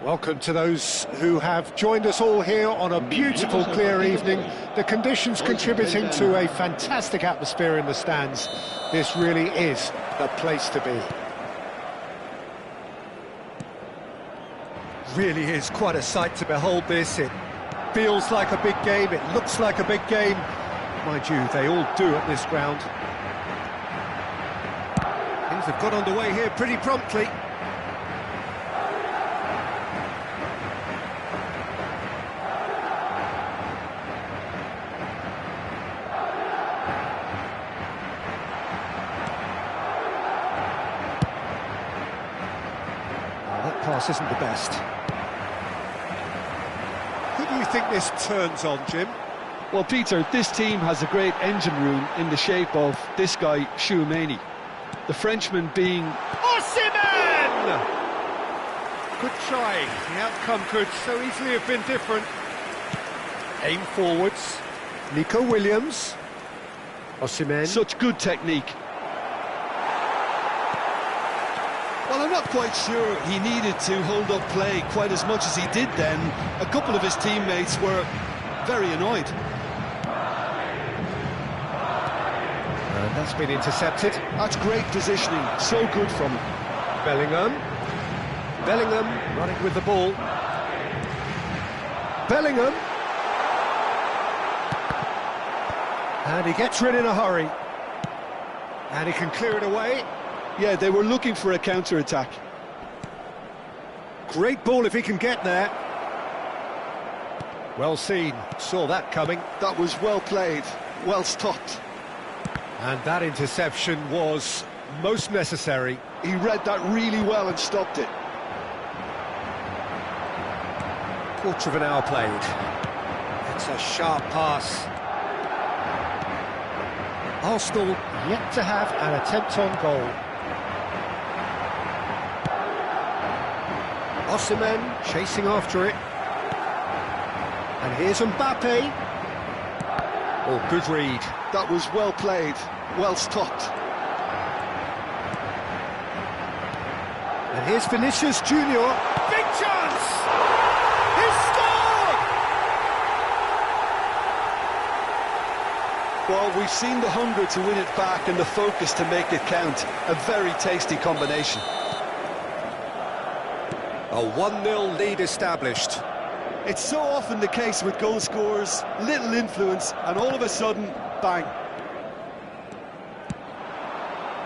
Welcome to those who have joined us all here on a beautiful, clear evening. The conditions contributing to a fantastic atmosphere in the stands. This really is the place to be. Really is quite a sight to behold this. It feels like a big game, it looks like a big game. Mind you, they all do at this ground. Things have got underway here pretty promptly. Pass isn't the best. Who do you think this turns on, Jim? Well, Peter, this team has a great engine room in the shape of this guy, Tchouaméni. The Frenchman being... Osimhen! Good try. The outcome could so easily have been different. Aim forwards. Nico Williams. Osimhen. Such good technique. Well, I'm not quite sure he needed to hold up play quite as much as he did then. A couple of his teammates were very annoyed. And that's been intercepted. That's great positioning, so good from him. Bellingham running with the ball. Bellingham. And he gets rid in a hurry. And he can clear it away. Yeah, they were looking for a counter-attack. Great ball if he can get there. Well seen, saw that coming. That was well played, well stopped. And that interception was most necessary. He read that really well and stopped it. Quarter of an hour played. It's a sharp pass. Arsenal yet to have an attempt on goal. Osimhen chasing after it. And here's Mbappe. Oh, good read. That was well played, well stopped. And here's Vinicius Junior. Big chance! He's scored! Well, we've seen the hunger to win it back and the focus to make it count. A very tasty combination. A 1-0 lead established. It's so often the case with goal scorers, little influence, and all of a sudden, bang.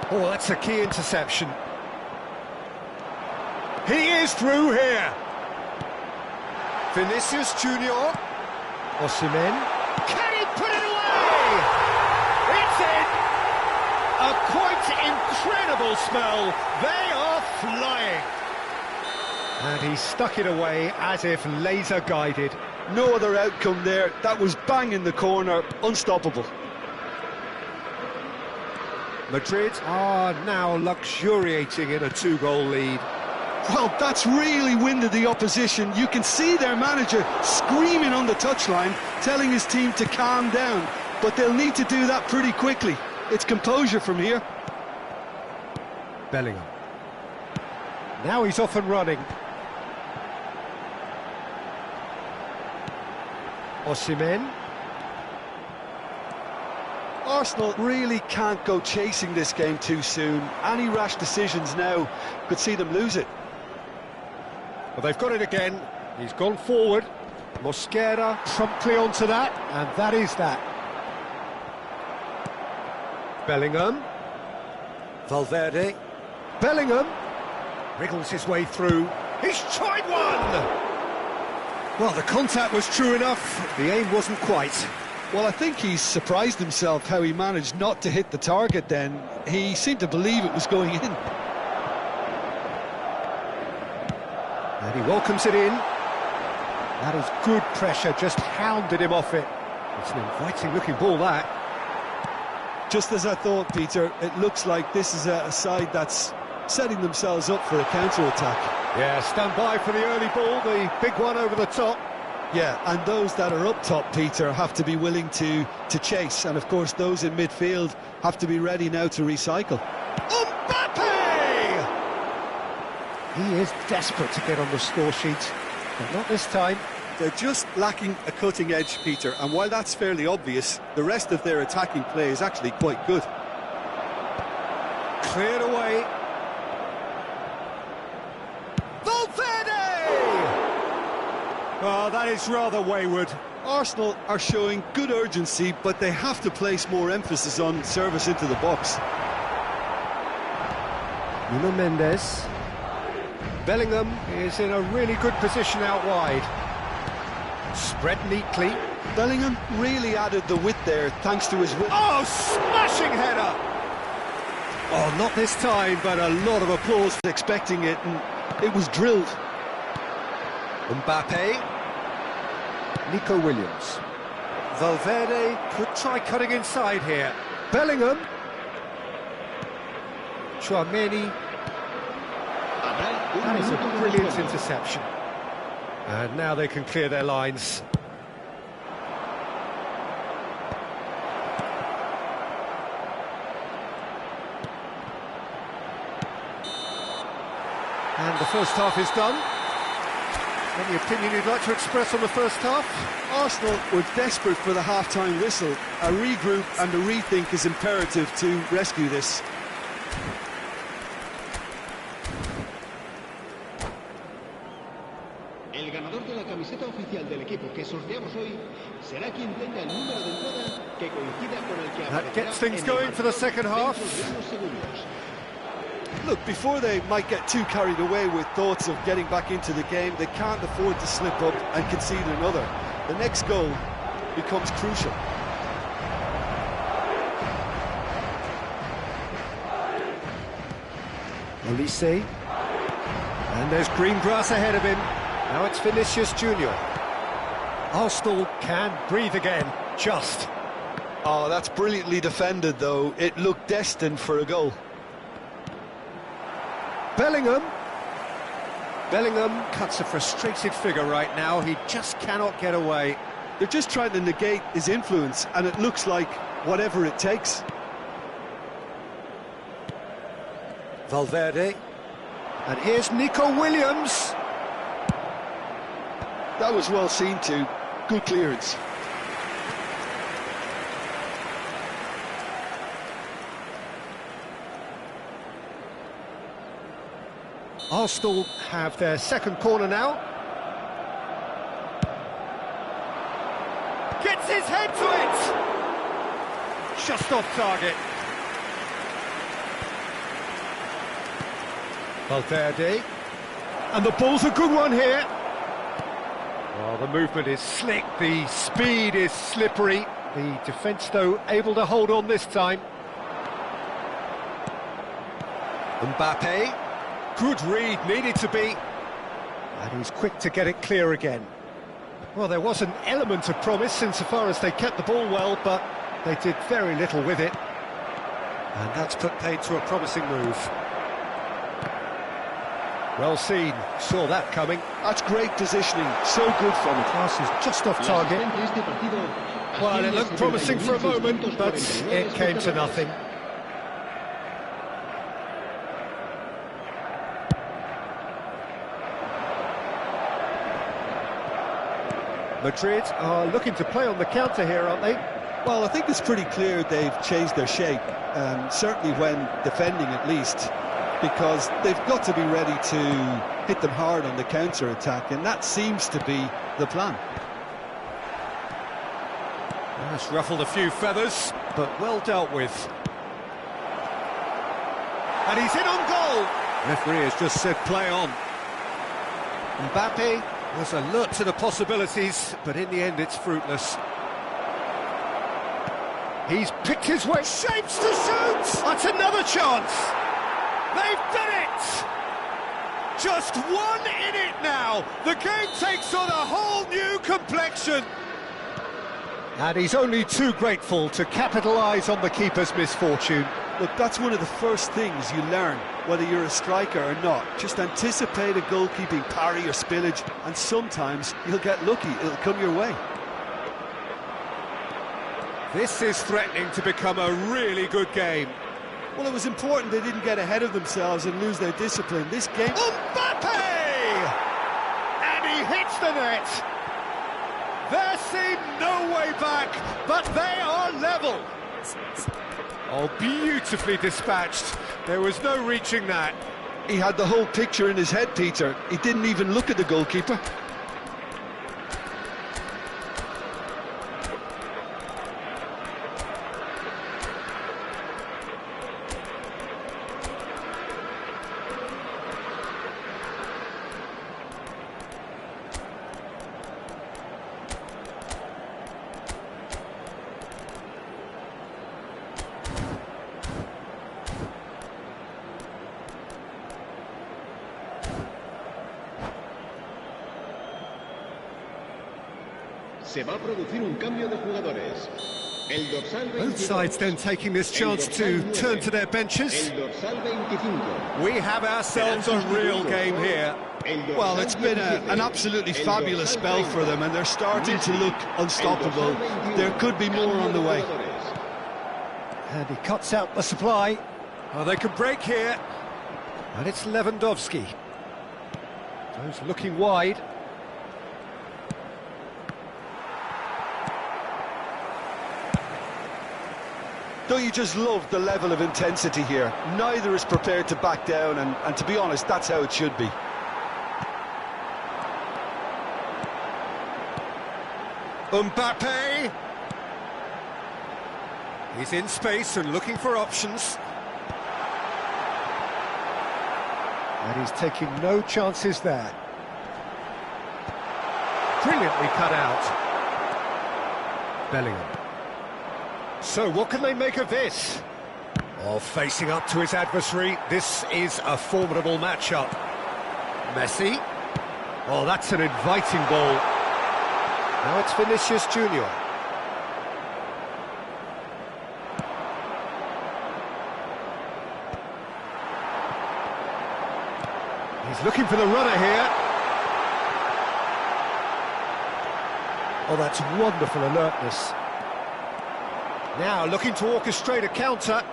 Oh, that's a key interception. He is through here. Vinicius Junior. Osimhen. Can he put it away? It's in! A quite incredible smell. They are flying. And he stuck it away as if laser guided. No other outcome there. That was bang in the corner, unstoppable. Madrid are now luxuriating in a 2-goal lead. Well, that's really winded the opposition. You can see their manager screaming on the touchline, telling his team to calm down. But they'll need to do that pretty quickly. It's composure from here. Bellingham. Now he's off and running. Osimhen. Arsenal really can't go chasing this game too soon. Any rash decisions now could see them lose it. Well, they've got it again. He's gone forward. Mosquera promptly onto that, and that is that. Bellingham. Valverde. Bellingham wriggles his way through. He's tried one! Well, the contact was true enough. The aim wasn't quite. Well, I think he's surprised himself how he managed not to hit the target then. He seemed to believe it was going in. And he welcomes it in. That is good pressure, just hounded him off it. It's an inviting-looking ball, that. Just as I thought, Peter, it looks like this is a side that's setting themselves up for a counter-attack. Yeah, stand by for the early ball, the big one over the top. Yeah, and those that are up top, Peter, have to be willing to chase. And, of course, those in midfield have to be ready now to recycle. Mbappe! He is desperate to get on the score sheet, but not this time. They're just lacking a cutting edge, Peter, and while that's fairly obvious, the rest of their attacking play is actually quite good. Cleared away. Valverde! Oh, that is rather wayward. Arsenal are showing good urgency, but they have to place more emphasis on service into the box. Nuno Mendes. Bellingham is in a really good position out wide. Spread neatly. Bellingham really added the width there, thanks to his width. Oh, smashing header! Oh, not this time, but a lot of applause. Expecting it, and it was drilled. Mbappe. Nico Williams. Valverde could try cutting inside here. Bellingham. Tchouameni. That is a brilliant interception. And now they can clear their lines. And the first half is done. Any opinion you'd like to express on the first half? Arsenal were desperate for the half-time whistle. A regroup and a rethink is imperative to rescue this. El ganador de la camiseta oficial del equipo que sorteamos hoy será quien tenga el número de entrada que coincida con el que That gets things going for the second half. Look, before they might get too carried away with thoughts of getting back into the game, they can't afford to slip up and concede another. The next goal becomes crucial. Olise. And there's green grass ahead of him. Now it's Vinicius Junior. Arsenal can breathe again, just. Oh, that's brilliantly defended, though. It looked destined for a goal. Bellingham. Bellingham cuts a frustrated figure right now. He just cannot get away. They're just trying to negate his influence, and it looks like whatever it takes. Valverde. And here's Nico Williams. That was well seen too. Good clearance. Arsenal have their second corner now. Gets his head to it! Just off target. Valverde. And the ball's a good one here. Well, the movement is slick, the speed is slippery. The defence, though, able to hold on this time. Mbappe. Good read, needed to be. And he's quick to get it clear again. Well, there was an element of promise insofar as they kept the ball well, but they did very little with it. And that's put paid to a promising move. Well seen, saw that coming. That's great positioning, so good from it. Pass is just off target. Well, it looked promising for a moment, but it came to nothing. Madrid are looking to play on the counter here, aren't they? Well, I think it's pretty clear they've changed their shape, certainly when defending at least, because they've got to be ready to hit them hard on the counter-attack, and that seems to be the plan. That's ruffled a few feathers, but well dealt with. And he's in on goal! Referee has just said play on. Mbappe was alert to the possibilities, but in the end it's fruitless. He's picked his way, shapes to shoot! That's another chance! They've done it! Just one in it now! The game takes on a whole new complexion! And he's only too grateful to capitalise on the keeper's misfortune. Look, that's one of the first things you learn, whether you're a striker or not. Just anticipate a goalkeeping parry or spillage, and sometimes you'll get lucky, it'll come your way. This is threatening to become a really good game. Well, it was important they didn't get ahead of themselves and lose their discipline. This game... Mbappe! And he hits the net! There seemed no way back, but they are level! Oh, beautifully dispatched. There was no reaching that. He had the whole picture in his head, Peter. He didn't even look at the goalkeeper. Se va a producir un cambio de jugadores. El dorsal 22. Both sides then taking this chance to turn to their benches. El dorsal 25. We have ourselves a real game here. Well, it's been an absolutely fabulous spell for them, and they're starting to look unstoppable. There could be more on the way. And he cuts out the supply. Oh, they can break here. And it's Lewandowski. Those looking wide. Don't you just love the level of intensity here? Neither is prepared to back down, and to be honest, that's how it should be. Mbappe! He's in space and looking for options. And he's taking no chances there. Brilliantly cut out. Bellingham. So what can they make of this? Oh, facing up to his adversary, this is a formidable matchup. Messi. Oh, that's an inviting ball. Now it's Vinicius Junior. He's looking for the runner here. Oh, that's wonderful alertness. Now looking to orchestrate a counter.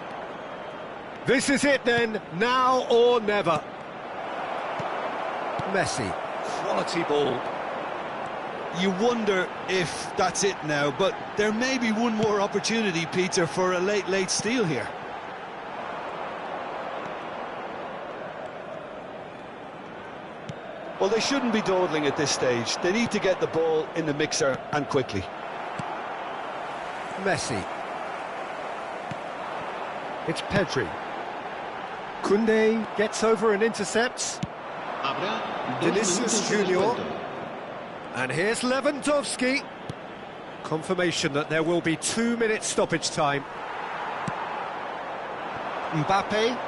This is it then, now or never. Messi, quality ball. You wonder if that's it now, but there may be one more opportunity, Peter, for a late steal here. Well, they shouldn't be dawdling at this stage. They need to get the ball in the mixer, and quickly. Messi. It's Pedri. Koundé gets over and intercepts. Vinicius Junior. And here's Lewandowski. Confirmation that there will be 2 minutes stoppage time. Mbappe.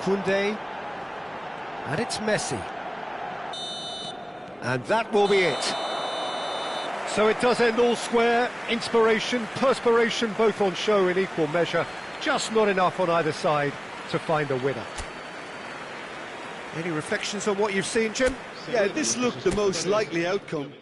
Koundé. And it's Messi. And that will be it. So it does end all square. Inspiration, perspiration, both on show in equal measure. Just not enough on either side to find a winner. Any reflections on what you've seen, Jim? Yeah, this looked the most likely outcome.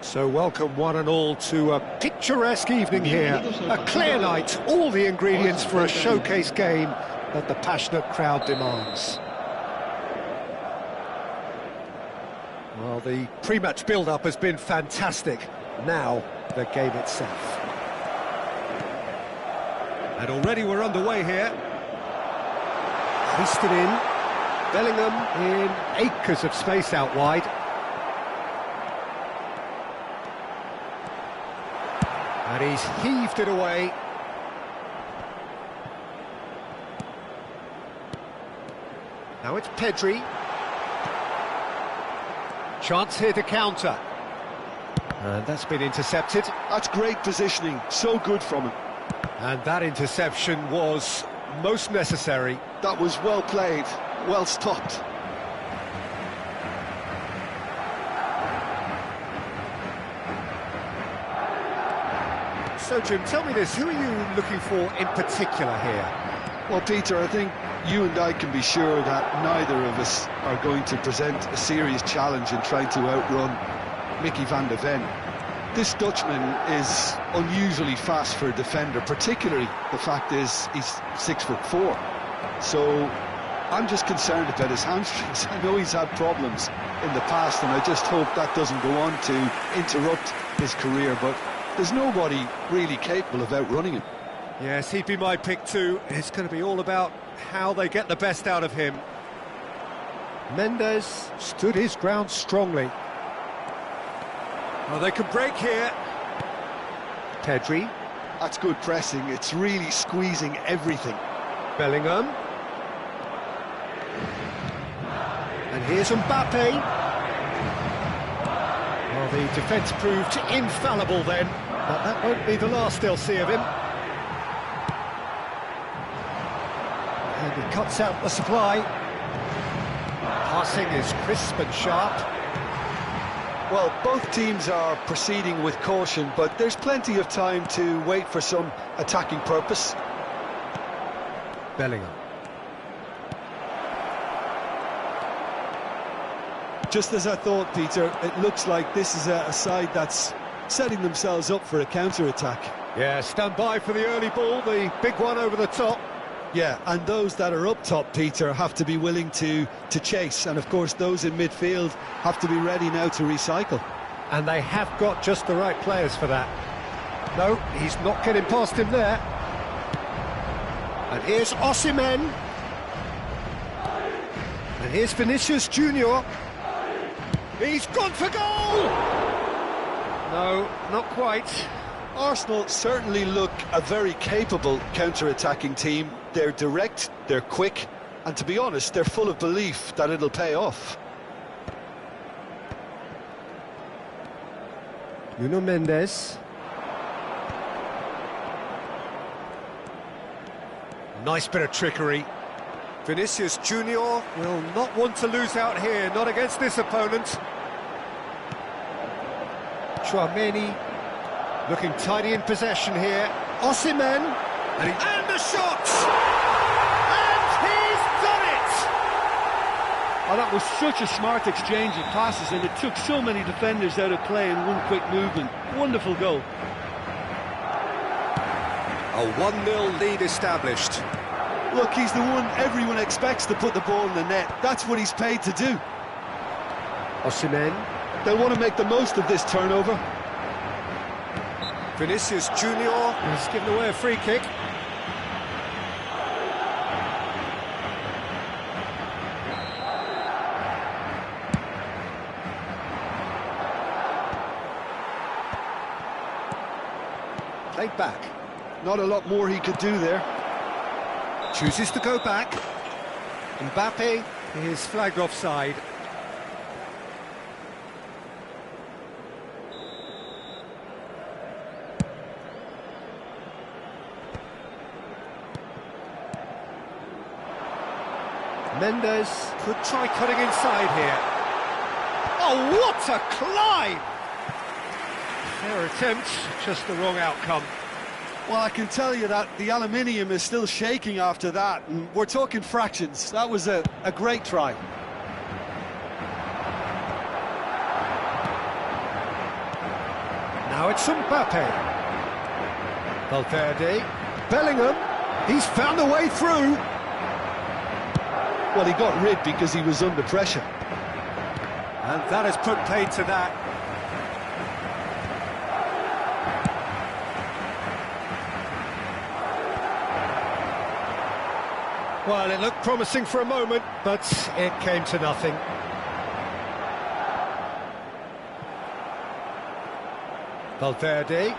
So welcome one and all to a picturesque evening here, a clear night, all the ingredients for a showcase game that the passionate crowd demands. Well, the pre-match build-up has been fantastic. Now, the game itself. And already we're underway here. Hoisted in. Bellingham in acres of space out wide. And he's heaved it away. Now it's Pedri. Chance here to counter. And that's been intercepted. That's great positioning, so good from him. And that interception was most necessary. That was well played, well stopped. So, Jim, tell me this, who are you looking for in particular here? Well, Peter, I think you and I can be sure that neither of us are going to present a serious challenge in trying to outrun Mickey van de Ven. This Dutchman is unusually fast for a defender, particularly the fact is he's 6'4". So I'm just concerned about his hamstrings. I know he's had problems in the past, and I just hope that doesn't go on to interrupt his career, but there's nobody really capable of outrunning him. Yes, he'd be my pick too. It's going to be all about how they get the best out of him. Mendes stood his ground strongly. Well, they can break here. Pedri. That's good pressing. It's really squeezing everything. Bellingham. And here's Mbappe. Well, the defence proved infallible then, but that won't be the last they'll see of him. And he cuts out the supply. Passing is crisp and sharp. Well, both teams are proceeding with caution, but there's plenty of time to wait for some attacking purpose. Bellingham. Just as I thought, Peter, it looks like this is a side that's setting themselves up for a counter-attack. Yeah, stand by for the early ball, the big one over the top. Yeah, and those that are up top, Peter, have to be willing to chase. And, of course, those in midfield have to be ready now to recycle. And they have got just the right players for that. No, he's not getting past him there. And here's Osimhen. And here's Vinicius Junior. He's gone for goal! No, not quite. Arsenal certainly look a very capable counter-attacking team. They're direct, they're quick, and to be honest, they're full of belief that it'll pay off. Nuno Mendes. Nice bit of trickery. Vinicius Junior will not want to lose out here, not against this opponent. Tchouaméni looking tidy in possession here. Osimhen, and the shot! And he's done it! Oh, that was such a smart exchange of passes, and it took so many defenders out of play in one quick movement. Wonderful goal. A 1-0 lead established. Look, he's the one everyone expects to put the ball in the net. That's what he's paid to do. Osimhen. They'll want to make the most of this turnover. Vinicius Junior has given away a free kick. Played back. Not a lot more he could do there. Chooses to go back. Mbappe is flagged offside. Mendes could try cutting inside here. Oh, what a climb! Fair attempt, just the wrong outcome. Well, I can tell you that the aluminium is still shaking after that, and we're talking fractions. That was a great try. Now it's Mbappe. Valverde. Bellingham. He's found a way through. Well, he got rid because he was under pressure. And that has put paid to that. Well, it looked promising for a moment, but it came to nothing. Valverde.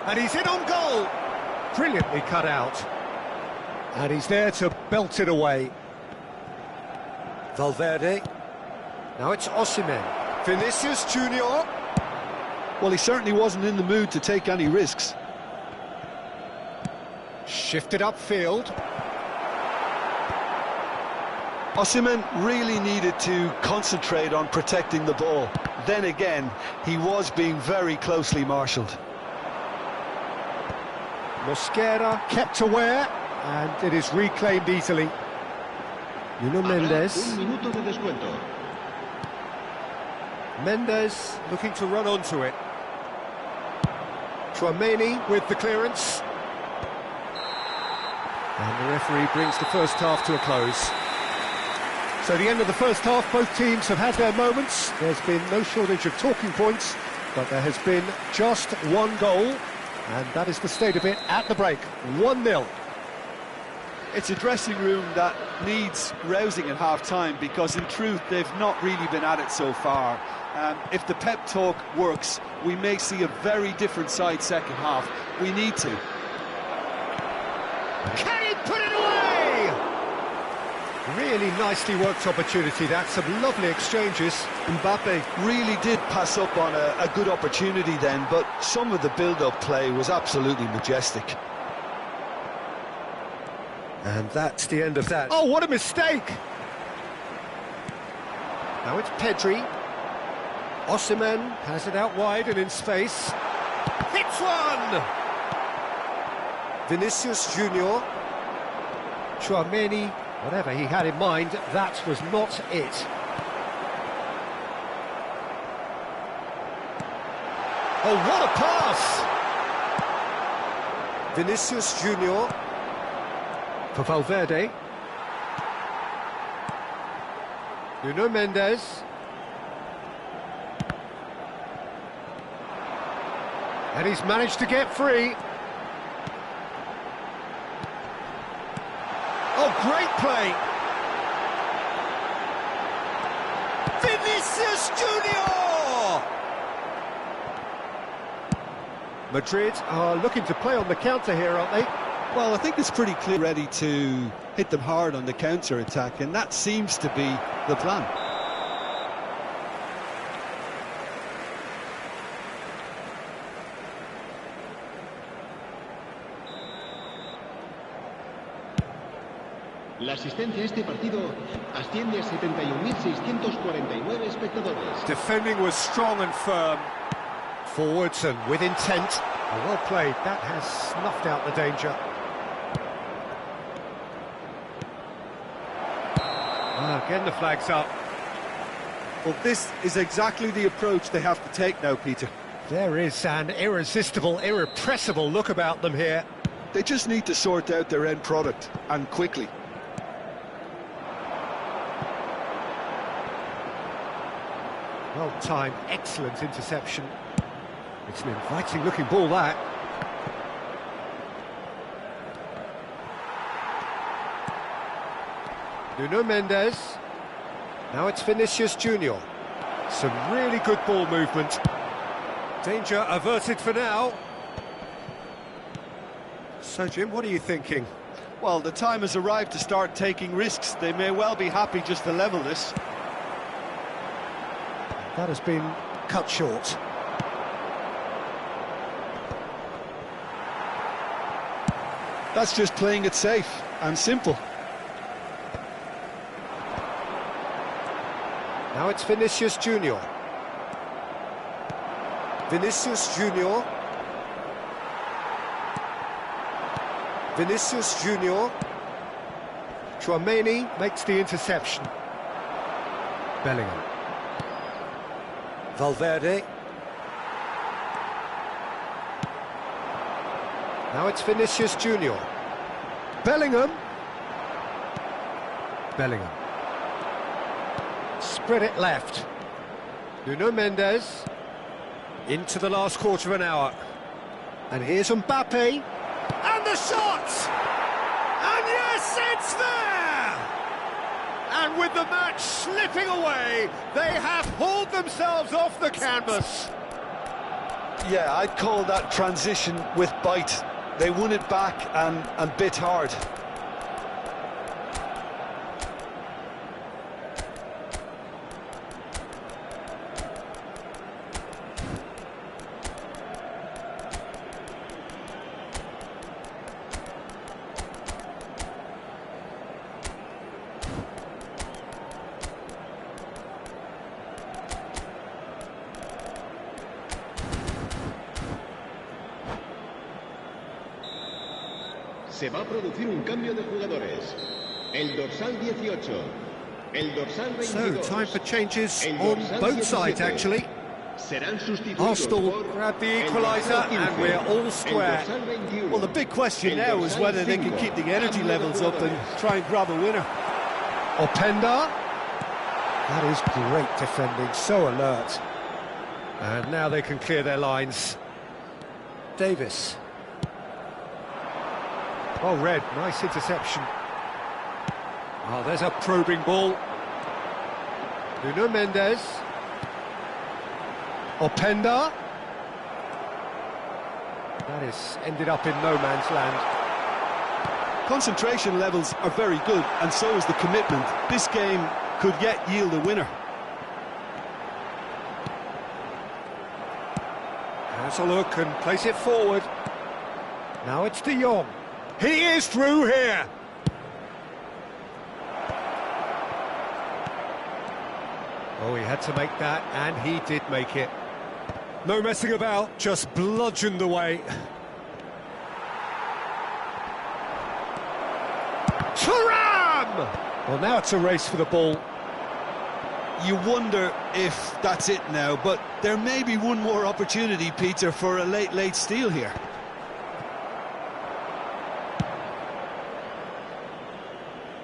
And he's in on goal. Brilliantly cut out. And he's there to belt it away. Valverde. Now it's Osimhen. Vinicius Junior. Well, he certainly wasn't in the mood to take any risks. Shifted upfield. Osimhen really needed to concentrate on protecting the ball. Then again, he was being very closely marshalled. Mosquera kept aware, and it is reclaimed easily. Nuno Mendes. Un minuto de descuento. Mendes looking to run onto it. Tchouaméni with the clearance. And the referee brings the first half to a close. So the end of the first half, both teams have had their moments. There's been no shortage of talking points, but there has been just one goal, and that is the state of it at the break. 1-0. It's a dressing room that needs rousing at half-time because, in truth, they've not really been at it so far. If the pep talk works, we may see a very different side second half. We need to. Can he put it away? Really nicely worked opportunity, that. Some lovely exchanges. Mbappe really did pass up on a good opportunity then, but some of the build-up play was absolutely majestic. And that's the end of that. Oh, what a mistake! Now it's Pedri. Osimhen has it out wide and in space. Hits one! Vinicius Junior. Tchouaméni, whatever he had in mind, that was not it. Oh, what a pass! Vinicius Junior. For Valverde. Nuno Mendes. And he's managed to get free. Oh, great play. Vinicius Junior! Madrid are looking to play on the counter here, aren't they? Well, I think it's pretty clear, ready to hit them hard on the counter-attack, and that seems to be the plan. La asistencia a este partido asciende a 71.649 espectadores. Defending was strong and firm. Forwards and with intent. Well played. That has snuffed out the danger. Again the flag's up. Well, this is exactly the approach they have to take now, Peter. There is an irresistible, irrepressible look about them here. They just need to sort out their end product, and quickly. Well timed, excellent interception. It's an inviting looking ball, that. Nuno Mendes. Now it's Vinicius Junior. Some really good ball movement. Danger averted for now. So, Jim, what are you thinking? Well, the time has arrived to start taking risks. They may well be happy just to level this. That has been cut short. That's just playing it safe and simple. Now it's Vinicius Junior. Vinicius Junior. Vinicius Junior. Tchouaméni makes the interception. Bellingham. Valverde. Now it's Vinicius Junior. Bellingham. Bellingham. Spread it left. Nuno Mendes. Into the last quarter of an hour. And here's Mbappe. And the shot! And yes, it's there! And with the match slipping away, they have hauled themselves off the canvas. Yeah, I'd call that transition with bite. They won it back and bit hard. Se va a producir un cambio de jugadores. El dorsal 18. El dorsal 22. So, time for changes El on dorsal both sides, 17. actually. Serán sustituidos Arsenal por grabbed the el equaliser dorsal 15, and we're all square. el dorsal 21, Well, the big question el now is dorsal whether they can 5. keep the energy Cambio de levels up and jugadores. try and grab a winner. Openda. That is great defending, so alert. And now they can clear their lines. Davis. Oh, Red, nice interception. Oh, there's a probing ball. Nuno Mendes. Openda. That is ended up in no man's land. Concentration levels are very good, and so is the commitment. This game could yet yield a winner. Has a look and place it forward. Now it's De Jong. He is through here. Oh, he had to make that, and he did make it. No messing about, just bludgeoned away. Thuram! Well, now it's a race for the ball. You wonder if that's it now, but there may be one more opportunity, Peter, for a late steal here.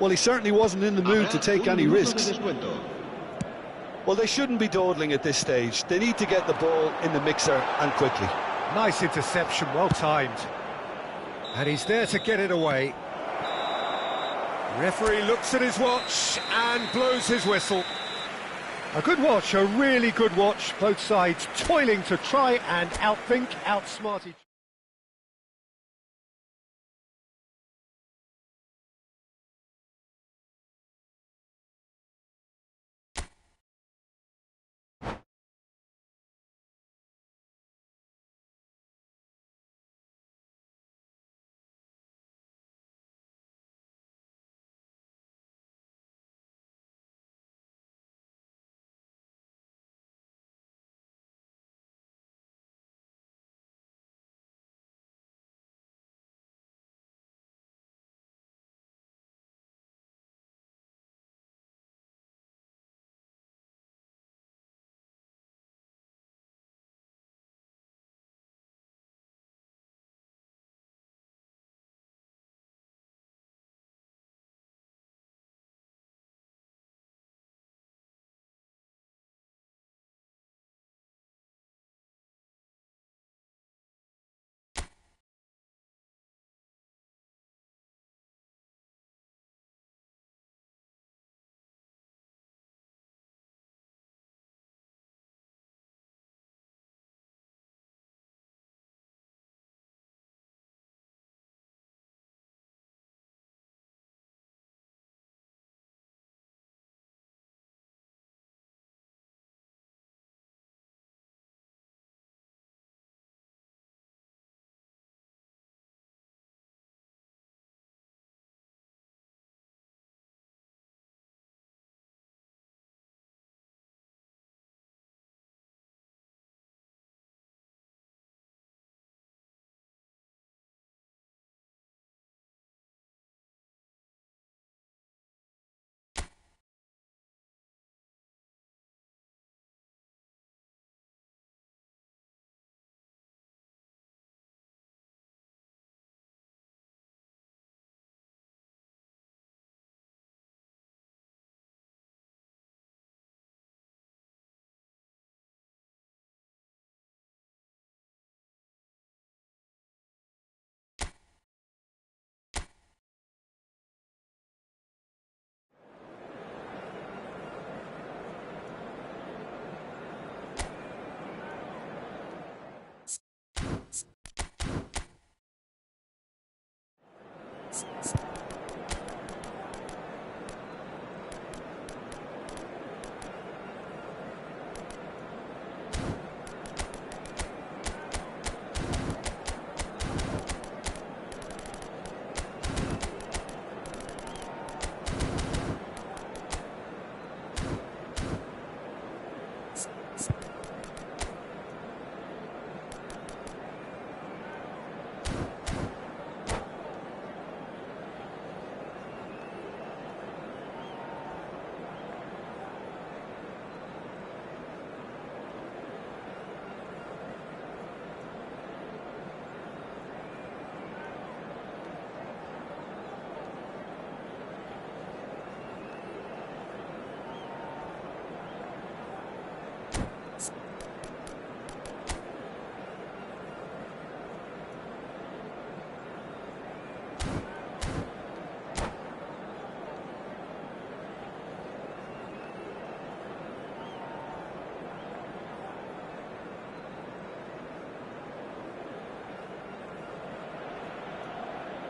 Well, he certainly wasn't in the mood to take any risks. Descuento. Well, they shouldn't be dawdling at this stage. They need to get the ball in the mixer and quickly. Nice interception, well timed. And he's there to get it away. Referee looks at his watch and blows his whistle. A good watch, a really good watch. Both sides toiling to try and outthink, outsmart each other.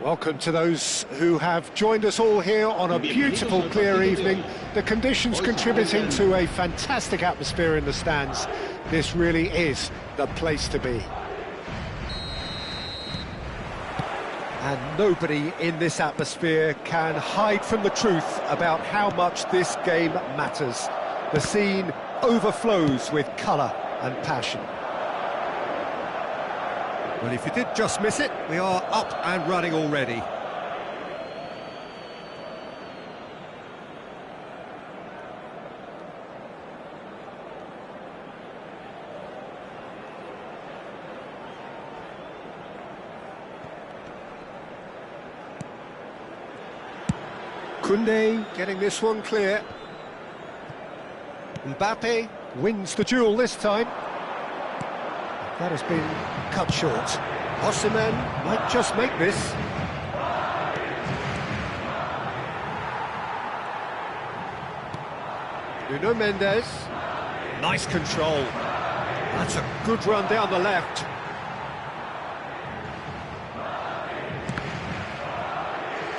Welcome to those who have joined us all here on a beautiful, clear evening. The conditions contributing to a fantastic atmosphere in the stands. This really is the place to be. And nobody in this atmosphere can hide from the truth about how much this game matters. The scene overflows with colour and passion. Well, if you did just miss it, we are up and running already. Koundé getting this one clear. Mbappe wins the duel this time. That has been cut short. Osimhen might just make this. Nuno Mendes. Nice control. That's a good run down the left.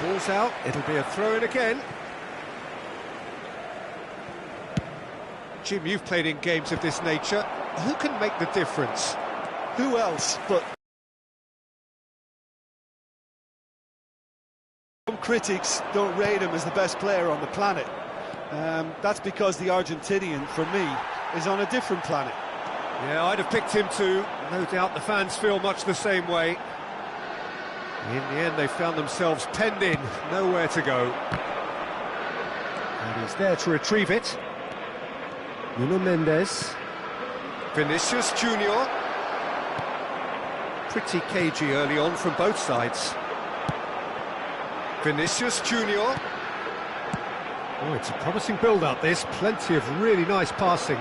Ball's out, it'll be a throw-in again. Jim, you've played in games of this nature. Who can make the difference? Who else but... Some critics don't rate him as the best player on the planet. That's because the Argentinian, for me, is on a different planet. Yeah, I'd have picked him too. No doubt the fans feel much the same way. In the end, they found themselves penned in, nowhere to go. And he's there to retrieve it. Nuno Mendes. Vinicius Junior. Pretty cagey early on from both sides. Vinicius Junior. Oh, it's a promising build-up, this. Plenty of really nice passing.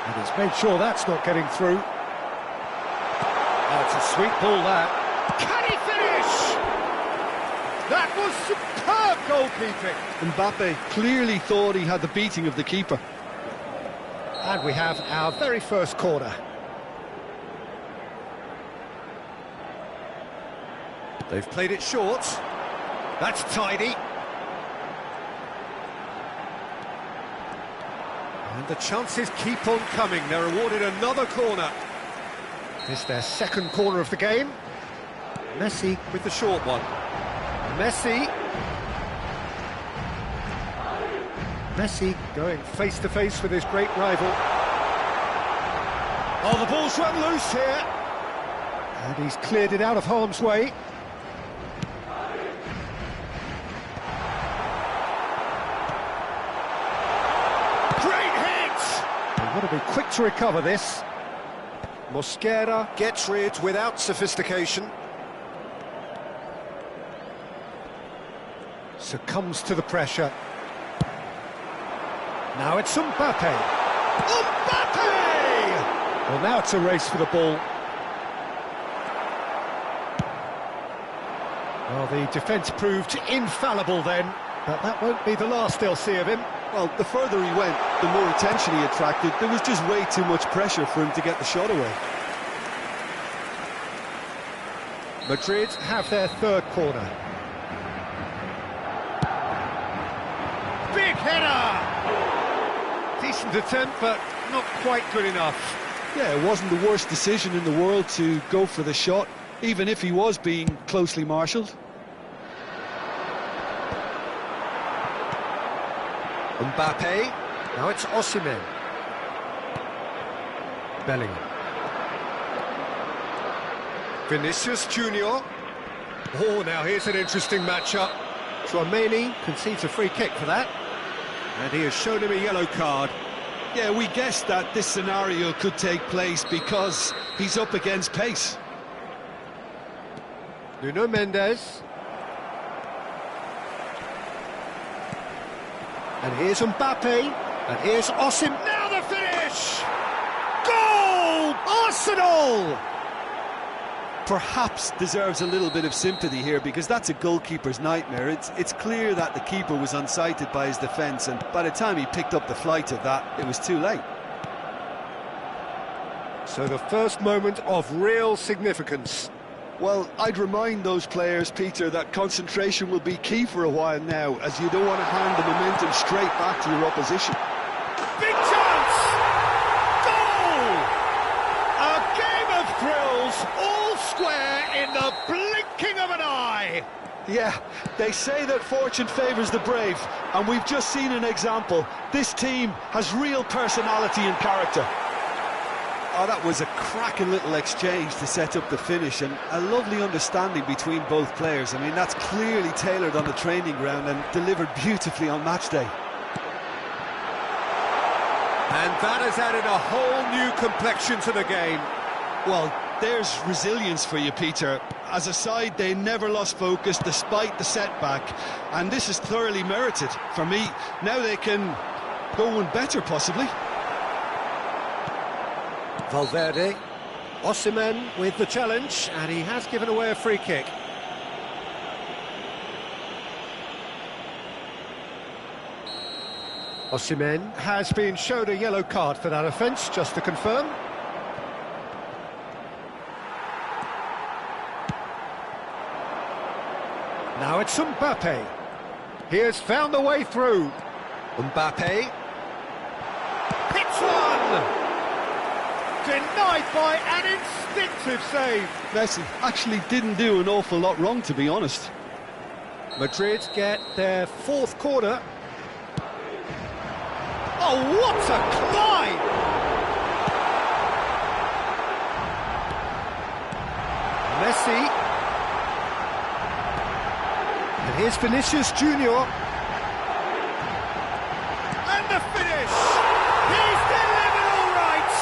And he's made sure that's not getting through. Oh, it's a sweet ball, that. Can he finish? That was superb goalkeeping. Mbappe clearly thought he had the beating of the keeper. And we have our very first corner. They've played it short. That's tidy. And the chances keep on coming. They're awarded another corner. This is their second corner of the game. Messi with the short one. Messi going face-to-face with his great rival. Oh, the ball's run loose here. And he's cleared it out of harm's way. Great hit! They've got to be quick to recover this. Mosquera gets rid without sophistication. Succumbs to the pressure. Now it's Mbappe. Mbappe! Well, now it's a race for the ball. Well, the defence proved infallible then, but that won't be the last they'll see of him. Well, the further he went, the more attention he attracted. There was just way too much pressure for him to get the shot away. Madrid have their third corner. Big header! Decent attempt, but not quite good enough. Yeah, it wasn't the worst decision in the world to go for the shot, even if he was being closely marshalled. Mbappe. Now it's Osimhen. Bellingham. Vinicius Junior. Oh, now here's an interesting matchup. Tchouaméni concedes a free kick for that. And he has shown him a yellow card. Yeah, we guessed that this scenario could take place because he's up against pace. Nuno Mendes. And here's Mbappe. And here's Osimhen. Now the finish! Goal! Arsenal! Perhaps deserves a little bit of sympathy here because that's a goalkeeper's nightmare. It's clear that the keeper was unsighted by his defence, and by the time he picked up the flight of that, it was too late. So the first moment of real significance. Well, I'd remind those players, Peter, that concentration will be key for a while now, as you don't want to hand the momentum straight back to your opposition. Big chance! Goal! A game of thrills, all square in the blinking of an eye. Yeah, they say that fortune favours the brave, and we've just seen an example. This team has real personality and character. Oh, that was a cracking little exchange to set up the finish, and a lovely understanding between both players. I mean, that's clearly tailored on the training ground and delivered beautifully on match day. And that has added a whole new complexion to the game. Well, there's resilience for you, Peter. As a side, they never lost focus despite the setback, and this is thoroughly merited for me. Now they can go one better, possibly. Valverde, Osimhen with the challenge, and he has given away a free kick. Osimhen has been shown a yellow card for that offence, just to confirm. Now it's Mbappe. He has found the way through. Mbappe. Hits one! Denied by an instinctive save. Messi actually didn't do an awful lot wrong, to be honest. Madrid get their fourth corner. Oh, what a climb! Messi. And here's Vinicius Junior. And the finish! He's delivered all right!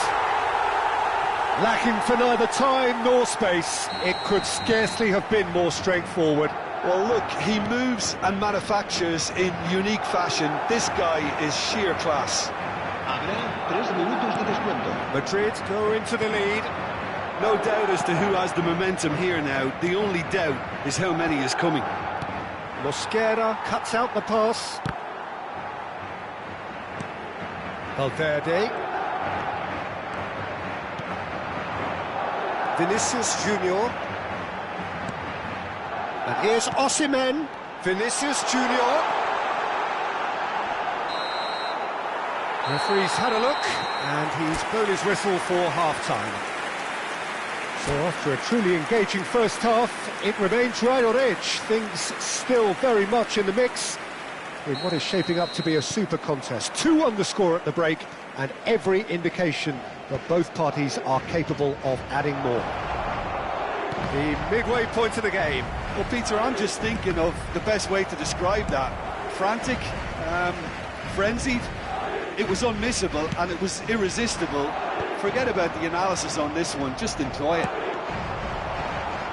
Lacking for neither time nor space, it could scarcely have been more straightforward. Well, look, he moves and manufactures in unique fashion. This guy is sheer class. Habrá 3 minutos de descuento. Madrid go into the lead. No doubt as to who has the momentum here now. The only doubt is how many is coming. Mosquera cuts out the pass. Valverde. Vinicius Junior. And here's Osimhen. Vinicius Junior. Referee's had a look, and he's blown his whistle for half-time. So after a truly engaging first half, it remains right on edge. Things still very much in the mix in what is shaping up to be a super contest. 2 on the score at the break, and every indication that both parties are capable of adding more. The midway point of the game. Well, Peter, I'm just thinking of the best way to describe that. Frantic, frenzied. It was unmissable and it was irresistible. Forget about the analysis on this one, just enjoy it.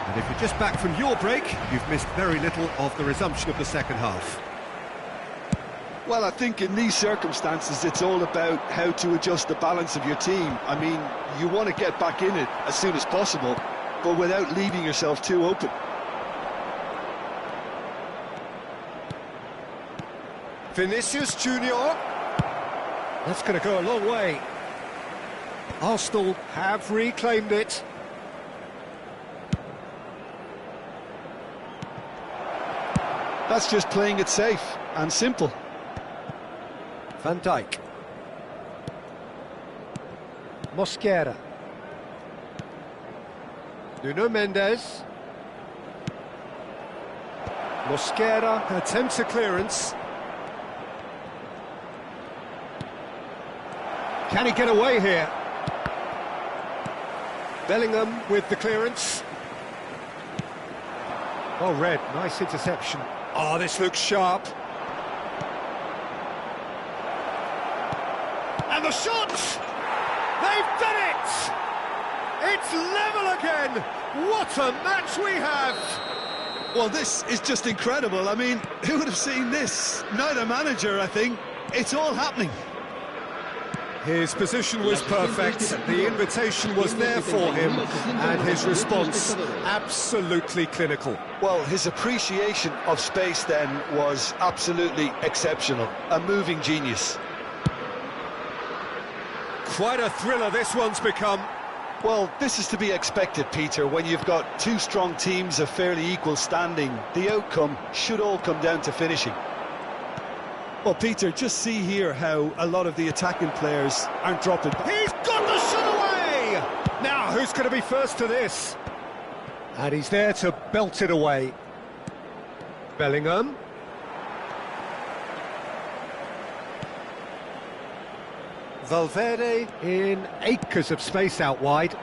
And if you're just back from your break, you've missed very little of the resumption of the second half. Well, I think in these circumstances, it's all about how to adjust the balance of your team. I mean, you want to get back in it as soon as possible, but without leaving yourself too open. Vinicius Junior. That's going to go a long way. Arsenal have reclaimed it. That's just playing it safe and simple. Van Dijk. Mosquera. Nuno Mendes. Mosquera attempts a clearance. Can he get away here? Bellingham with the clearance. Oh, Red, nice interception. Oh, this looks sharp. And the shot! They've done it! It's level again! What a match we have! Well, this is just incredible. I mean, who would have seen this? Neither manager, I think. It's all happening. His position was perfect, the invitation was there for him, and his response absolutely clinical. Well, his appreciation of space then was absolutely exceptional. A moving genius. Quite a thriller this one's become. Well, this is to be expected, Peter, when you've got 2 strong teams of fairly equal standing. The outcome should all come down to finishing. Well, Peter, just see here how a lot of the attacking players aren't dropping. He's got the shot away! Now, who's going to be first to this? And he's there to belt it away. Bellingham. Valverde in acres of space out wide.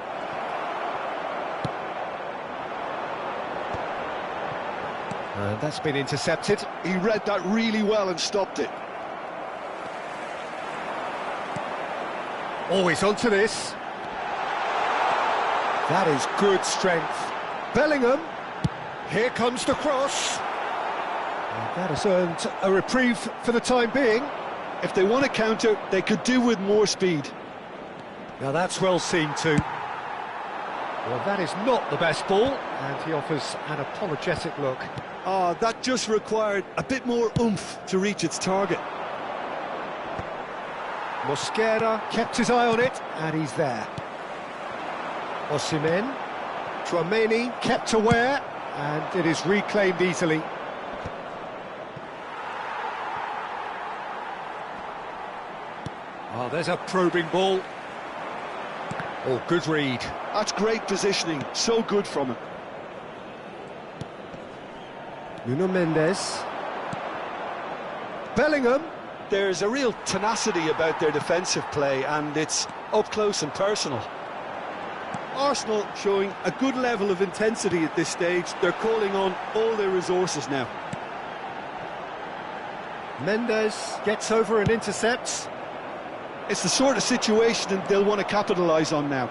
And that's been intercepted. He read that really well and stopped it. Always onto this. That is good strength. Bellingham. Here comes the cross. And that has earned a reprieve for the time being. If they want to counter, they could do with more speed. Now that's well seen too. Well, that is not the best ball, and he offers an apologetic look. That just required a bit more oomph to reach its target. Mosquera kept his eye on it, and he's there. Osimhen. Tchouaméni kept aware, and it is reclaimed easily. Oh, there's a probing ball. Oh, good read. That's great positioning, so good from him. Nuno Mendes. Bellingham. There's a real tenacity about their defensive play, and it's up close and personal. Arsenal showing a good level of intensity at this stage. They're calling on all their resources now. Mendes gets over and intercepts. It's the sort of situation that they'll want to capitalise on now.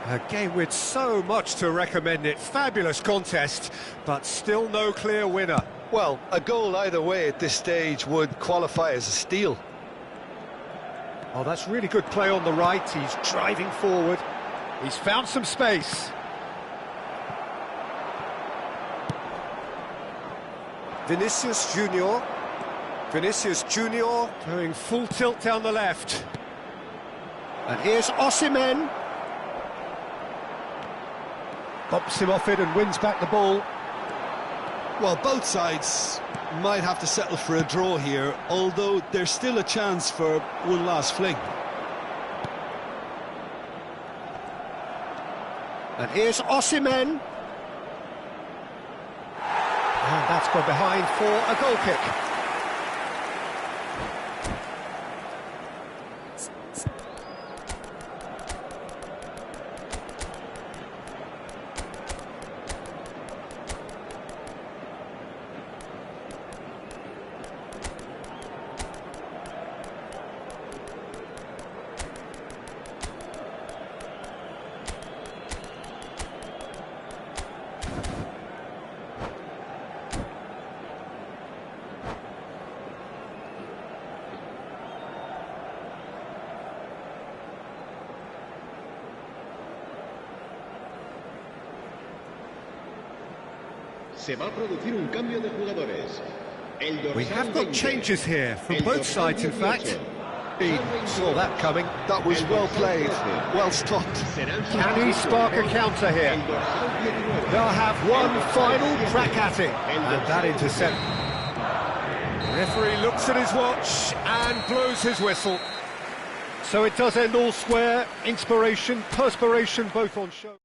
A game with so much to recommend it. Fabulous contest, but still no clear winner. Well, a goal either way at this stage would qualify as a steal. Oh, that's really good play on the right. He's driving forward. He's found some space. Vinicius Junior. Vinicius Junior. Going full tilt down the left. And here's Osimhen. Bumps him off it and wins back the ball. Well, both sides might have to settle for a draw here, although there's still a chance for one last fling. And here's Osimhen. And that's gone behind for a goal kick. Se va a producir un cambio de jugadores. We have got changes here from both sides, in fact. He saw that coming. That was well played, well stopped. Can he spark a counter here? They'll have one final crack at it. And that intercept. The referee looks at his watch and blows his whistle. So it does end all square. Inspiration, perspiration, both on show.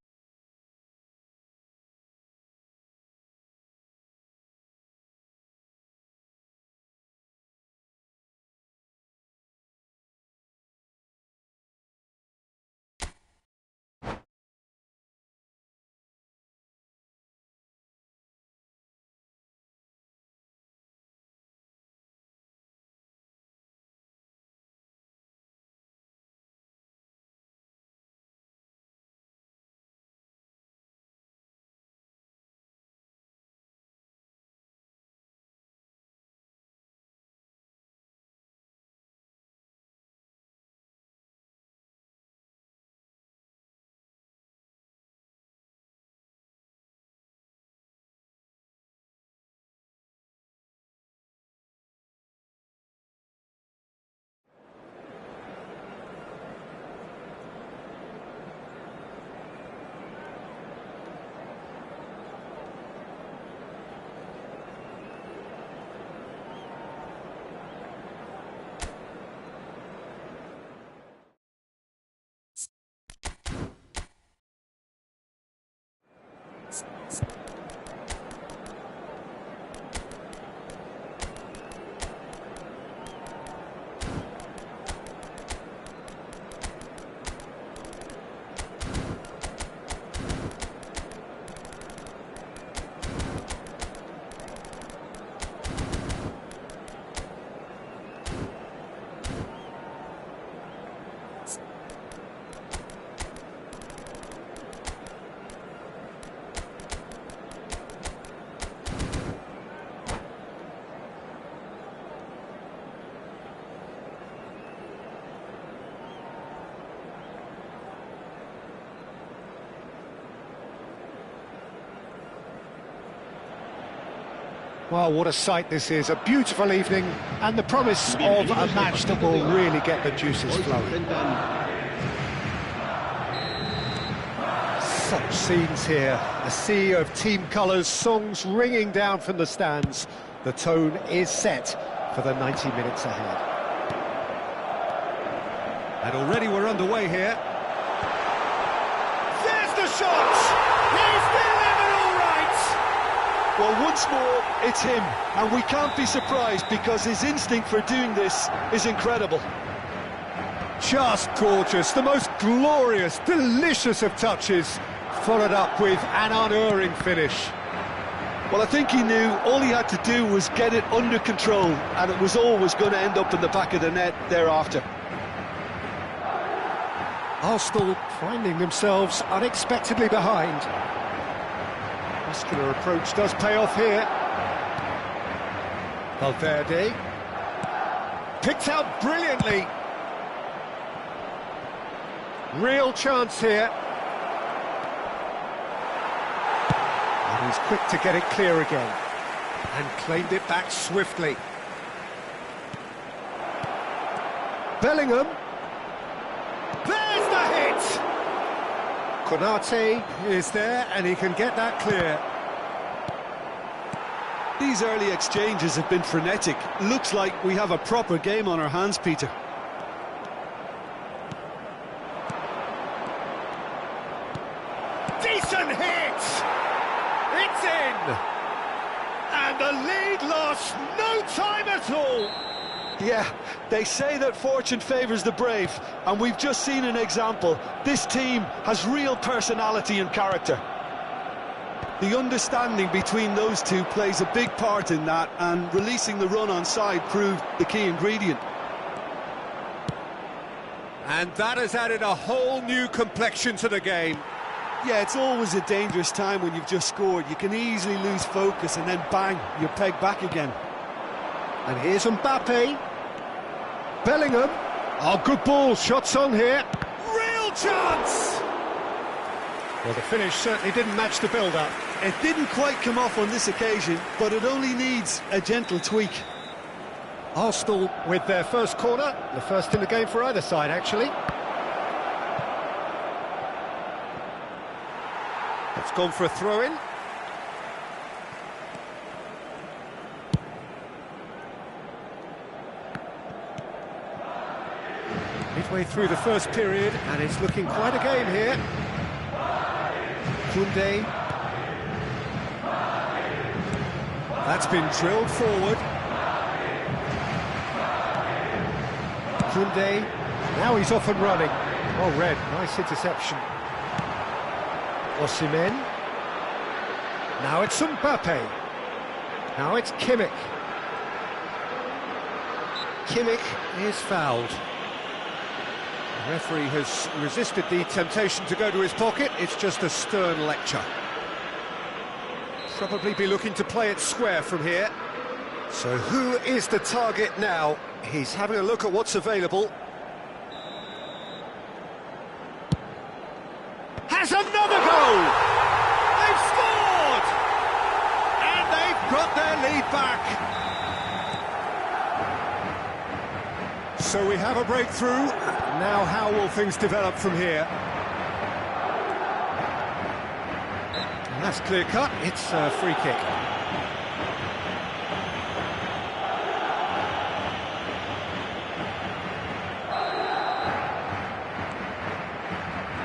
Well, what a sight this is, a beautiful evening, and the promise of a match that will really get the juices flowing. Such scenes here, a sea of team colours, songs ringing down from the stands. The tone is set for the 90 minutes ahead. And already we're underway here. There's the shot! He's delivered all right! Well, once more, it's him, and we can't be surprised because his instinct for doing this is incredible. Just gorgeous, the most glorious, delicious of touches, followed up with an unerring finish. Well, I think he knew all he had to do was get it under control, and it was always going to end up in the back of the net thereafter. Arsenal finding themselves unexpectedly behind. Muscular approach does pay off here. Valverde picked out brilliantly. Real chance here. And he's quick to get it clear again. And claimed it back swiftly. Bellingham. There's the hit! Konate is there, and he can get that clear. These early exchanges have been frenetic. Looks like we have a proper game on our hands, Peter. Decent hit! It's in! And the lead lost no time at all! Yeah, they say that fortune favours the brave, and we've just seen an example. This team has real personality and character. The understanding between those two plays a big part in that, and releasing the run on side proved the key ingredient. And that has added a whole new complexion to the game. Yeah, it's always a dangerous time when you've just scored. You can easily lose focus and then bang, you're pegged back again. And here's Mbappe. Bellingham. Oh, good ball. Shots on here. Real chance! Well, the finish certainly didn't match the build-up. It didn't quite come off on this occasion, but it only needs a gentle tweak. Arsenal with their first corner. The first in the game for either side, actually. It's gone for a throw-in. Midway through the first period, and it's looking quite a game here. Koundé. That's been drilled forward. Koundé. Now he's off and running. Well read, nice interception. Osimhen. Now it's Mbappe. Now it's Kimmich. Kimmich is fouled. The referee has resisted the temptation to go to his pocket. It's just a stern lecture. Probably be looking to play it square from here. So who is the target now? He's having a look at what's available. Has another goal! They've scored! And they've got their lead back. So we have a breakthrough. Now how will things develop from here? And that's clear cut. It's a free kick.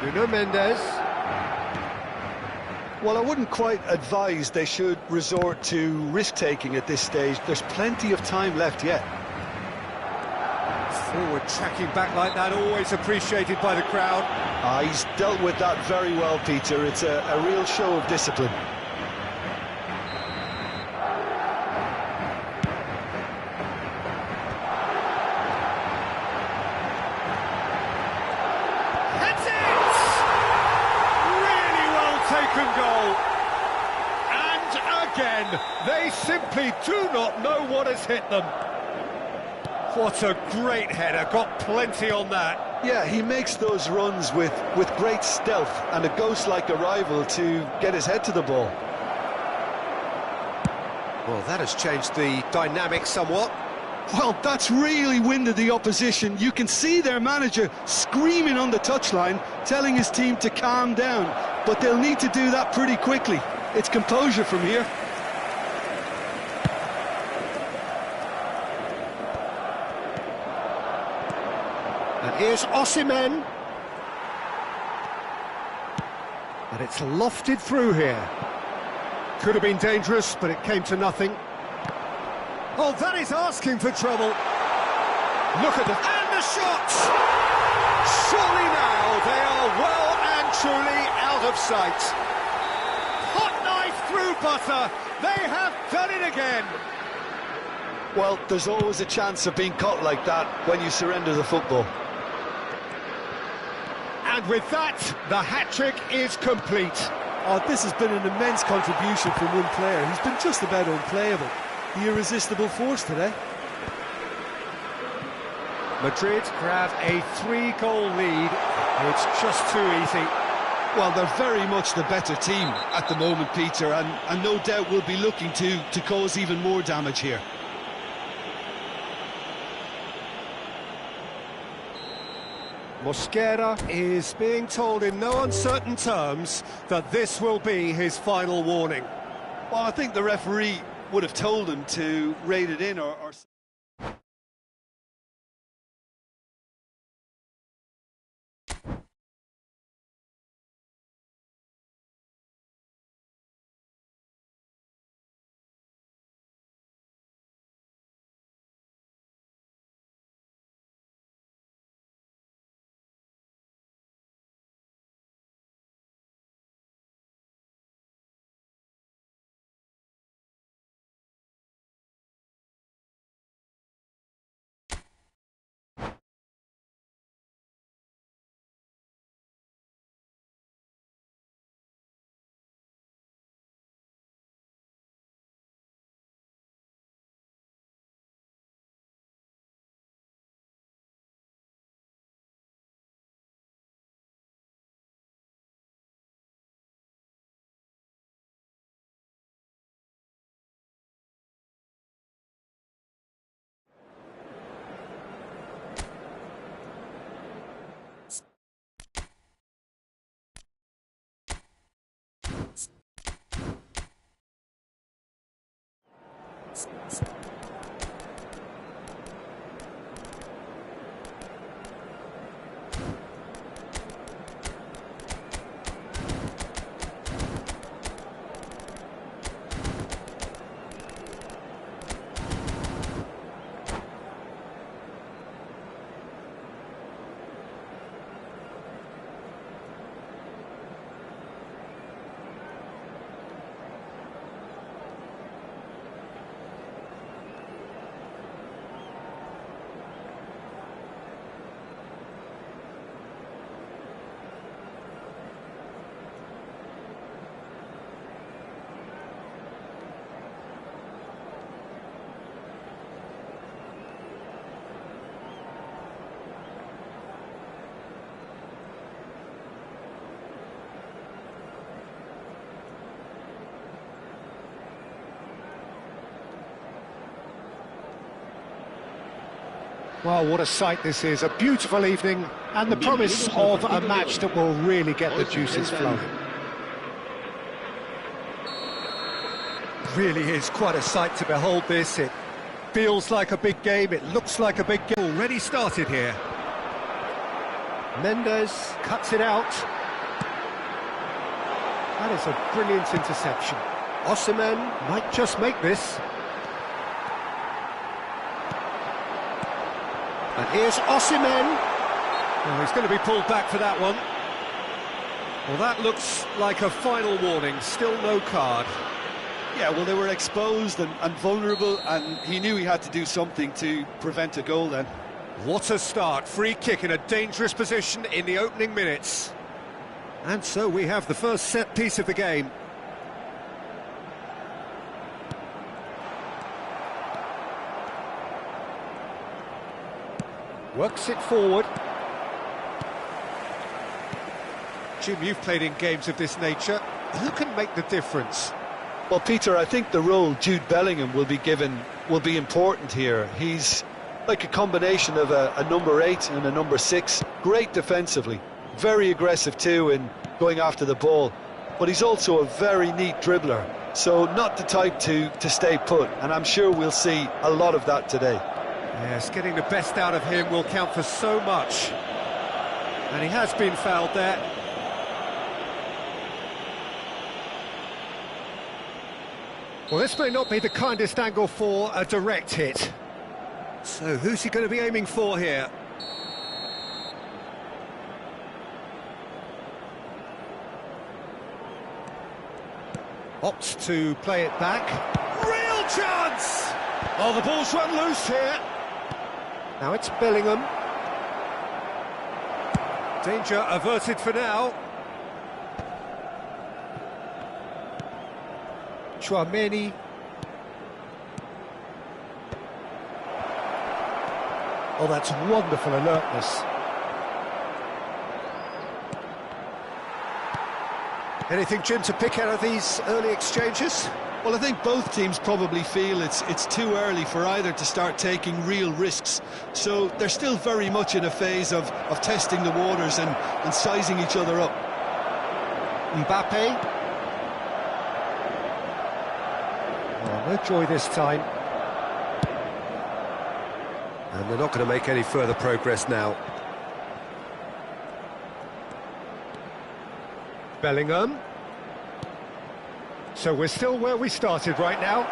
Nuno Mendes. Well, I wouldn't quite advise they should resort to risk-taking at this stage. There's plenty of time left yet. Forward tracking back like that, always appreciated by the crowd. He's dealt with that very well, Peter. It's a real show of discipline. That's it! Really well taken goal. And again, they simply do not know what has hit them. What a great header, got plenty on that. Yeah, he makes those runs with great stealth and a ghost-like arrival to get his head to the ball. Well, that has changed the dynamic somewhat. Well, that's really winded the opposition. You can see their manager screaming on the touchline, telling his team to calm down. But they'll need to do that pretty quickly. It's composure from here. And here's Osimhen. And it's lofted through here. Could have been dangerous, but it came to nothing. Oh, that is asking for trouble. Look at And the shots! Surely now they are well and truly out of sight. Hot knife through butter. They have done it again. Well, there's always a chance of being caught like that when you surrender the football. And with that, the hat-trick is complete. Oh, this has been an immense contribution from one player. He's been just about unplayable. The irresistible force today. Madrid grab a 3-goal lead. It's just too easy. Well, they're very much the better team at the moment, Peter, and no doubt will be looking to cause even more damage here. Mosquera is being told in no uncertain terms that this will be his final warning. Well, I think the referee would have told him to rate it in or... Well, what a sight this is. A beautiful evening and the promise of a match that will really get the juices flowing. Really is quite a sight to behold this. It feels like a big game. It looks like a big game. Already started here. Mendes cuts it out. That is a brilliant interception. Osimhen might just make this. And here's Osimhen. Oh, he's going to be pulled back for that one. Well, that looks like a final warning. Still no card. Yeah, well, they were exposed and vulnerable, and he knew he had to do something to prevent a goal then. What a start. Free kick in a dangerous position in the opening minutes. And so we have the first set piece of the game. Works it forward. Jim, you've played in games of this nature. Who can make the difference? Well, Peter, I think the role Jude Bellingham will be given will be important here. He's like a combination of a number 8 and a number 6. Great defensively, very aggressive too in going after the ball. But he's also a very neat dribbler, so not the type to stay put. And I'm sure we'll see a lot of that today. Yes, getting the best out of him will count for so much. And he has been fouled there. Well, this may not be the kindest angle for a direct hit. So who's he going to be aiming for here? Opts to play it back. Real chance! Oh, the ball's run loose here. Now it's Bellingham. Danger averted for now. Chouameni. Oh, that's wonderful alertness. Anything, Jim, to pick out of these early exchanges? Well, I think both teams probably feel it's too early for either to start taking real risks. So they're still very much in a phase of testing the waters and sizing each other up. Mbappe. Oh, no joy this time. And they're not going to make any further progress now. Bellingham. So we're still where we started right now.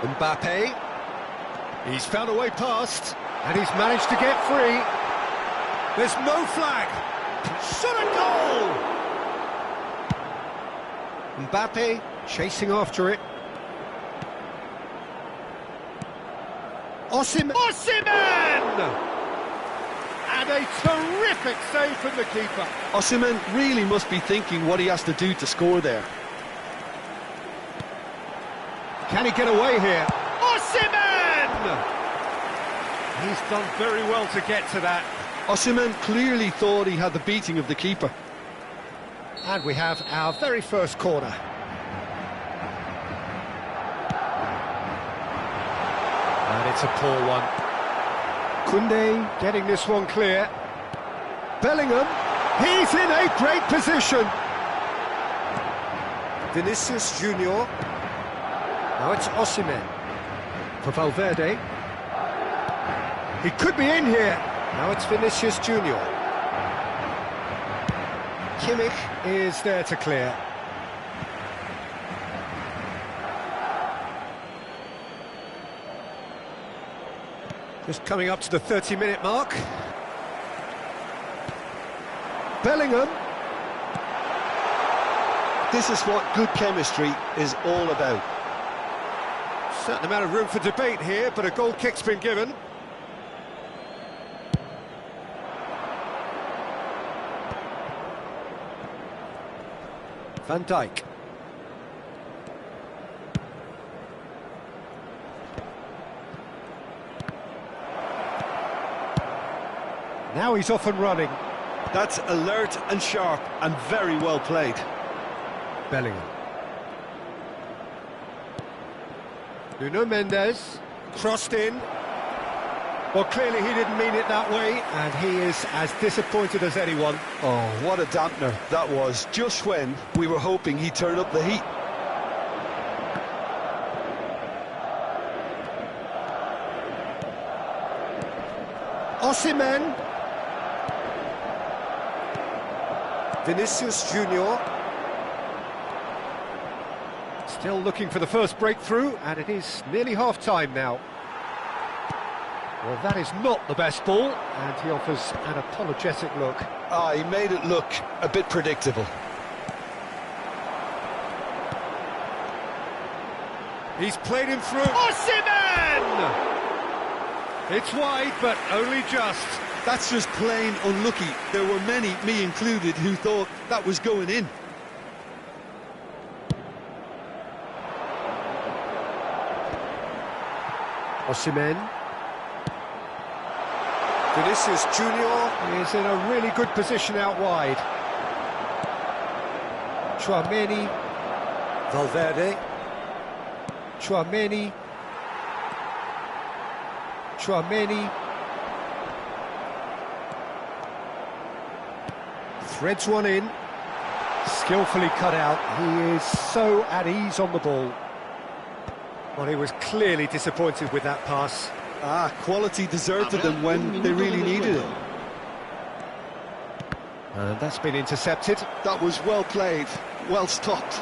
Mbappe. He's found a way past, and he's managed to get free. There's no flag. Shot a goal! Mbappe chasing after it. Osimhen! And a terrific save from the keeper. Osimhen really must be thinking what he has to do to score there. Can he get away here? Osimhen! He's done very well to get to that. Osimhen clearly thought he had the beating of the keeper. And we have our very first corner. And it's a poor one. Koundé getting this one clear. Bellingham, he's in a great position. Vinicius Junior. Now it's Osimhen. For Valverde. He could be in here. Now it's Vinicius Junior. Kimmich is there to clear. Just coming up to the 30-minute mark. Bellingham. This is what good chemistry is all about. Certain amount of room for debate here, but a goal kick's been given. Van Dijk. Now he's off and running. That's alert and sharp and very well played. Bellingham. Nuno Mendes. Crossed in. Well, clearly he didn't mean it that way, and he is as disappointed as anyone. Oh, what a dampener that was, just when we were hoping he'd turn up the heat. Osimhen. Vinicius Junior. Still looking for the first breakthrough, and it is nearly half-time now. Well, that is not the best ball, and he offers an apologetic look. He made it look a bit predictable. He's played him through. Osimhen! It's wide, but only just. That's just plain unlucky. There were many, me included, who thought that was going in. Osimhen. Vinicius Junior is in a really good position out wide. Tchouaméni. Valverde. Tchouaméni. Tchouaméni. Threads one in. Skillfully cut out. He is so at ease on the ball. Well, he was clearly disappointed with that pass. Quality deserted them when they really needed it. And that's been intercepted. That was well played, well stopped.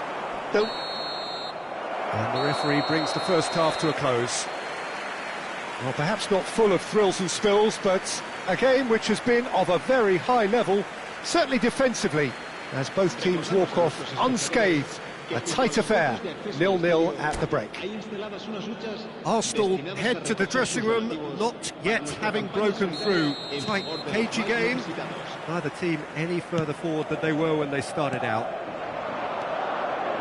Don't... And the referee brings the first half to a close. Well, perhaps not full of thrills and spills, but a game which has been of a very high level, certainly defensively, as both teams walk off unscathed. A tight affair, 0-0 at the break. Arsenal head to the dressing room, not yet having broken through. Tight, cagey game. Neither team any further forward than they were when they started out.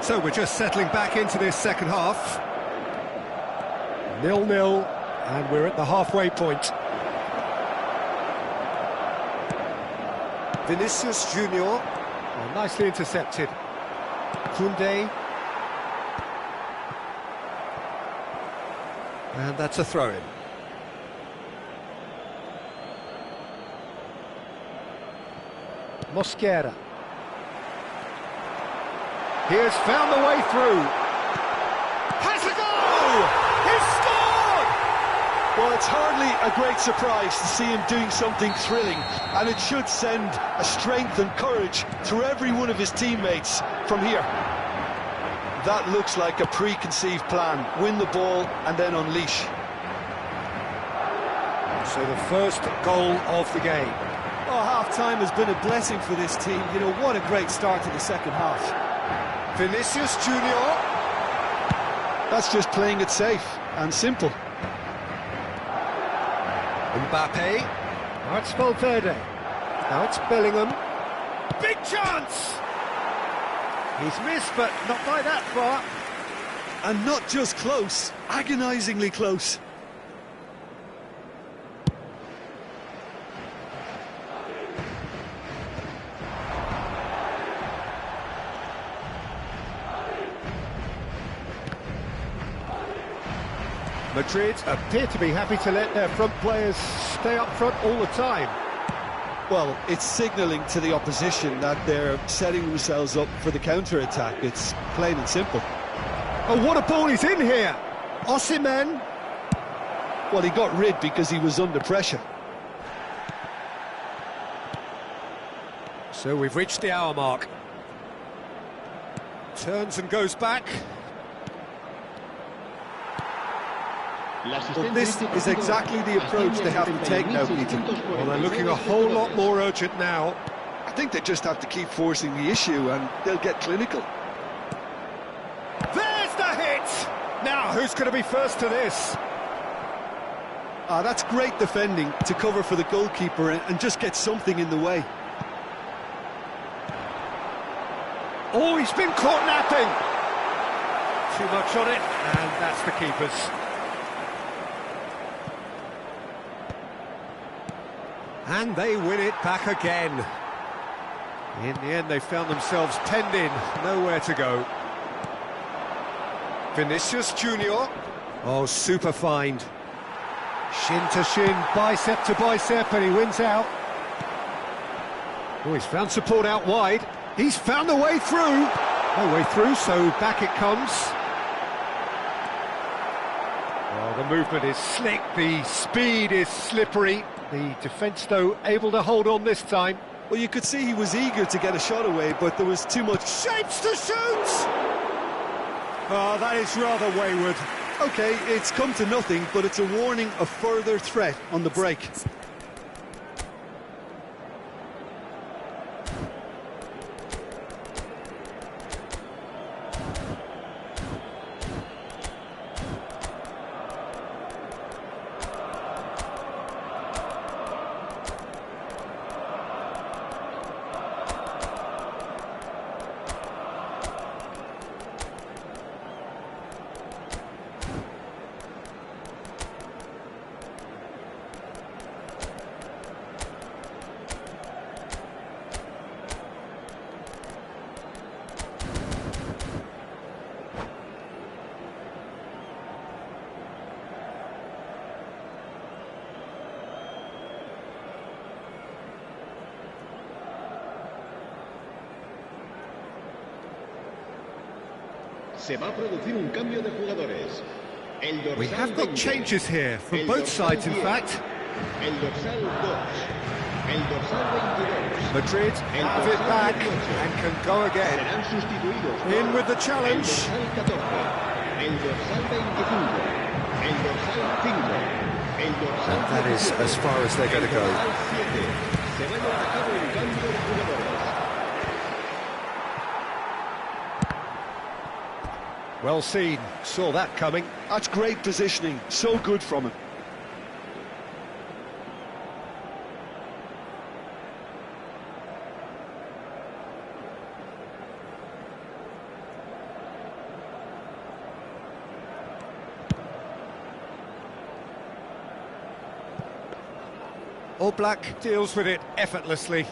So we're just settling back into this second half. 0-0, and we're at the halfway point. Vinicius Junior. Oh, nicely intercepted. Koundé. And that's a throw-in. Mosquera. He has found the way through. Has a goal! He's scored! Well, it's hardly a great surprise to see him doing something thrilling, and it should send a strength and courage through every one of his teammates from here. That looks like a preconceived plan. Win the ball and then unleash. So the first goal of the game. Oh, half-time has been a blessing for this team. You know, what a great start to the second half. Vinicius Junior. That's just playing it safe and simple. Mbappe. Now it's Valverde. Now it's Bellingham. Big chance! He's missed, but not by that far. And not just close, agonisingly close. Madrid appear to be happy to let their front players stay up front all the time. Well, it's signalling to the opposition that they're setting themselves up for the counter-attack. It's plain and simple. Oh, what a ball he's in here! Osimhen. Well, he got rid because he was under pressure. So we've reached the hour mark. Turns and goes back. Well, this is exactly the approach they have to take now, Peter. Well, they're looking a whole lot more urgent now. I think they just have to keep forcing the issue and they'll get clinical. There's the hit! Now, who's going to be first to this? That's great defending to cover for the goalkeeper and just get something in the way. Oh, he's been caught napping! Too much on it, and that's the keeper's. And they win it back again. In the end, they found themselves penned in, nowhere to go. Vinicius Junior. Oh, super find. Shin to shin, bicep to bicep, and he wins out. Oh, he's found support out wide. He's found a way through. No way through, so back it comes. Well, the movement is slick, the speed is slippery. The defence, though, able to hold on this time. Well, you could see he was eager to get a shot away, but there was too much shapes to shoot! Oh, that is rather wayward. OK, it's come to nothing, but it's a warning of further threat on the break. Se va a producir un cambio de jugadores. El dorsal We have got 20. changes here from El both dorsal sides, in 10. fact. El dorsal 2. El dorsal 22. Madrid El have it dorsal back 18. and can go again. Serán sustituidos por In with the el challenge. dorsal 14, el dorsal 25, el dorsal 5, el dorsal And that is 17, as far as they're going to el go. dorsal 7. Se va a llevar a cabo un cambio de jugadores. Well seen, saw that coming. That's great positioning, so good from him. Oblak deals with it effortlessly.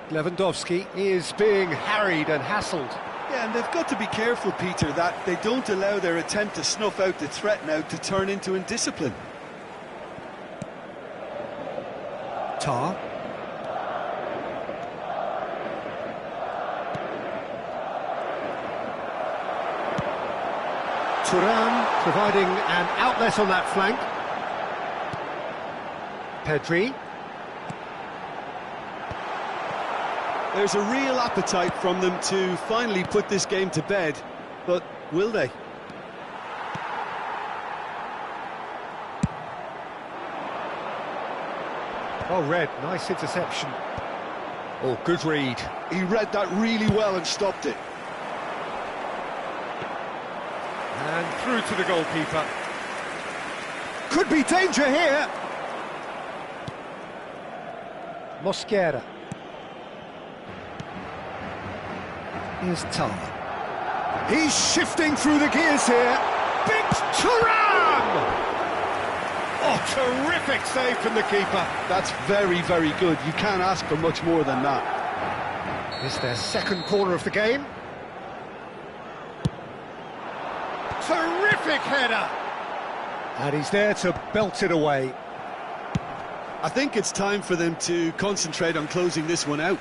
Lewandowski is being harried and hassled. Yeah, and they've got to be careful, Peter, that they don't allow their attempt to snuff out the threat now to turn into indiscipline. Tar. Thuram providing an outlet on that flank. Pedri. There's a real appetite from them to finally put this game to bed, but will they? Oh, Red, nice interception. Oh, good read. He read that really well and stopped it. And through to the goalkeeper. Could be danger here. Mosquera. Here's Tar. He's shifting through the gears here. Big Thuram! Oh, terrific save from the keeper. That's very, very good. You can't ask for much more than that. It's their second corner of the game. Terrific header. And he's there to belt it away. I think it's time for them to concentrate on closing this one out.